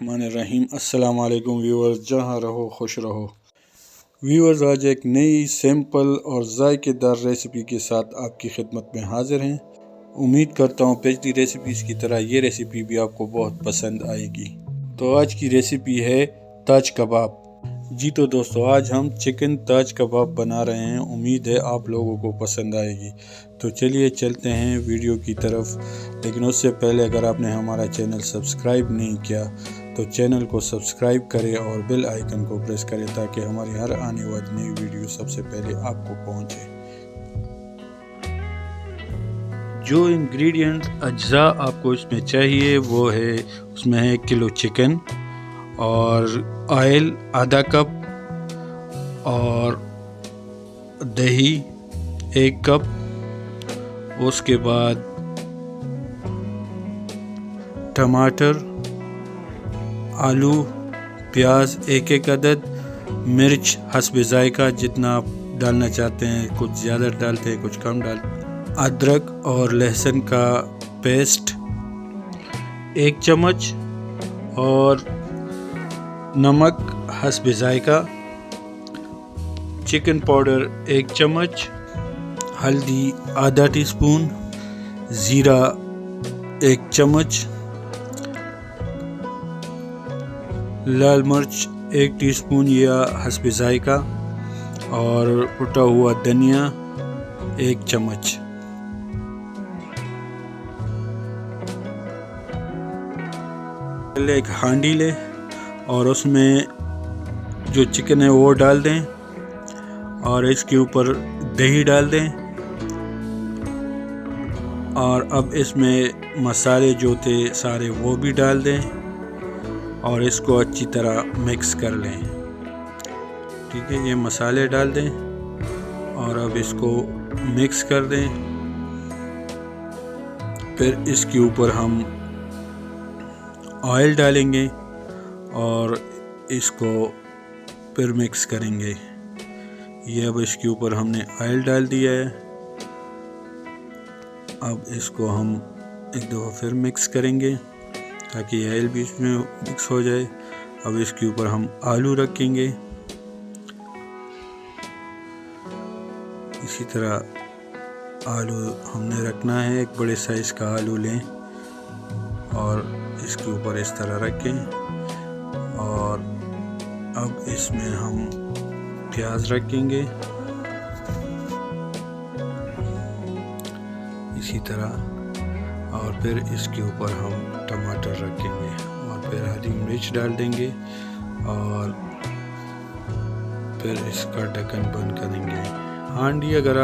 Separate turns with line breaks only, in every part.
बिस्मिल्लाहिर्रहमानिर्रहीम। अस्सलाम वालेकुम व्यूअर्स, जहाँ रहो खुश रहो। व्यूअर्स, आज एक नई सिंपल और जायकेदार रेसिपी के साथ आपकी खिदमत में हाजिर हैं। उम्मीद करता हूँ पिछली रेसिपीज़ की तरह ये रेसिपी भी आपको बहुत पसंद आएगी। तो आज की रेसिपी है ताज कबाब। जी तो दोस्तों, आज हम चिकन ताज कबाब बना रहे हैं। उम्मीद है आप लोगों को पसंद आएगी। तो चलिए चलते हैं वीडियो की तरफ। लेकिन उससे पहले अगर आपने हमारा चैनल सब्सक्राइब नहीं किया तो चैनल को सब्सक्राइब करें और बेल आइकन को प्रेस करें ताकि हमारी हर आने वाली नई वीडियो सबसे पहले आपको पहुंचे। जो इंग्रेडिएंट्स अज्जा आपको इसमें चाहिए वो है, उसमें है 1 किलो चिकन और ऑयल आधा कप और दही 1 कप। उसके बाद टमाटर, आलू, प्याज 1-1 अदद, मिर्च हस्बे जायका, जितना आप डालना चाहते हैं, कुछ ज़्यादा डालते हैं कुछ कम डालते हैं। अदरक और लहसुन का पेस्ट 1 चम्मच और नमक हस्बे जायका, चिकन पाउडर 1 चम्मच, हल्दी आधा टीस्पून, ज़ीरा 1 चम्मच, लाल मिर्च 1 टीस्पून या हस्बे जायका और कुटा हुआ धनिया 1 चम्मच। पहले एक हांडी ले और उसमें जो चिकन है वो डाल दें और इसके ऊपर दही डाल दें। और अब इसमें मसाले जो थे सारे वो भी डाल दें और इसको अच्छी तरह मिक्स कर लें। ठीक है, ये मसाले डाल दें और अब इसको मिक्स कर दें। फिर इसके ऊपर हम ऑयल डालेंगे और इसको फिर मिक्स करेंगे। ये अब इसके ऊपर हमने ऑयल डाल दिया है। अब इसको हम एक दफ़ा फिर मिक्स करेंगे ताकि ऑयल भी इसमें मिक्स हो जाए। अब इसके ऊपर हम आलू रखेंगे। इसी तरह आलू हमने रखना है, एक बड़े साइज़ का आलू लें और इसके ऊपर इस तरह रखें। और अब इसमें हम प्याज रखेंगे इसी तरह और फिर इसके ऊपर हम टमाटर रखेंगे और फिर हरी मिर्च डाल देंगे और फिर इसका ढक्कन बंद करेंगे। हांडी अगर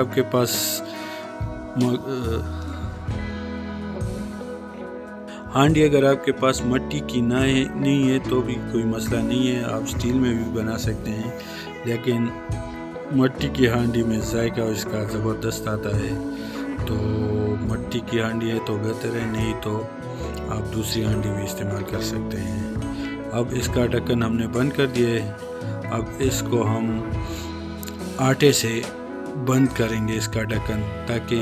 आपके पास मिट्टी की नहीं है तो भी कोई मसला नहीं है, आप स्टील में भी बना सकते हैं। लेकिन मिट्टी की हांडी में जायका इसका ज़बरदस्त आता है, तो मिट्टी की हांडी है तो बेहतर है, नहीं तो आप दूसरी हांडी भी इस्तेमाल कर सकते हैं। अब इसका ढक्कन हमने बंद कर दिया है। अब इसको हम आटे से बंद करेंगे इसका ढक्कन, ताकि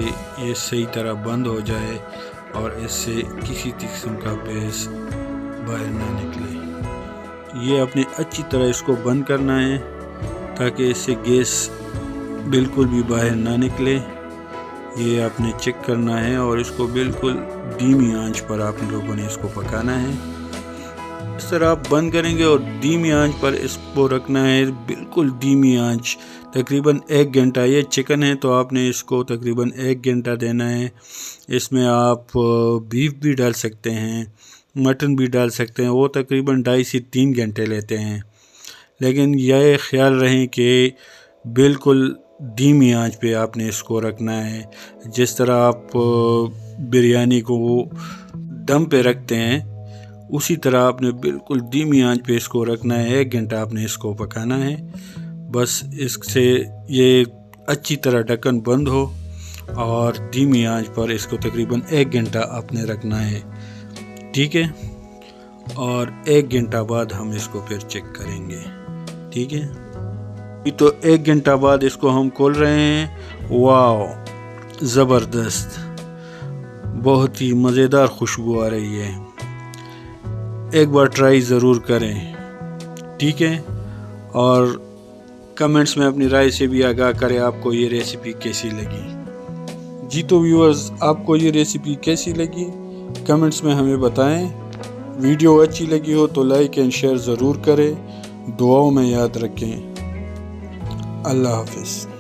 ये सही तरह बंद हो जाए और इससे किसी किस्म का गैस बाहर ना निकले। ये अपने अच्छी तरह इसको बंद करना है ताकि इससे गैस बिल्कुल भी बाहर ना निकले। ये आपने चेक करना है और इसको बिल्कुल धीमी आंच पर आप लोगों ने इसको पकाना है। इस तरह आप बंद करेंगे और धीमी आंच पर इसको रखना है, बिल्कुल धीमी आंच, तकरीबन 1 घंटा। ये चिकन है तो आपने इसको तकरीबन 1 घंटा देना है। इसमें आप बीफ भी डाल सकते हैं, मटन भी डाल सकते हैं, वो तकरीबन 2.5 से 3 घंटे लेते हैं। लेकिन यह ख्याल रहे कि बिल्कुल धीमी आंच पे आपने इसको रखना है। जिस तरह आप बिरयानी को दम पे रखते हैं उसी तरह आपने बिल्कुल धीमी आंच पे इसको रखना है। 1 घंटा आपने इसको पकाना है। बस इससे ये अच्छी तरह ढक्कन बंद हो और धीमी आंच पर इसको तकरीबन 1 घंटा आपने रखना है। ठीक है, और 1 घंटा बाद हम इसको फिर चेक करेंगे। ठीक है, तो 1 घंटा बाद इसको हम खोल रहे हैं। वाह, ज़बरदस्त, बहुत ही मज़ेदार खुशबू आ रही है। एक बार ट्राई ज़रूर करें, ठीक है। और कमेंट्स में अपनी राय से भी आगाह करें आपको ये रेसिपी कैसी लगी। जी तो व्यूअर्स, आपको ये रेसिपी कैसी लगी कमेंट्स में हमें बताएं। वीडियो अच्छी लगी हो तो लाइक एंड शेयर ज़रूर करें। दुआओं में याद रखें। अल्लाह हाफिज़।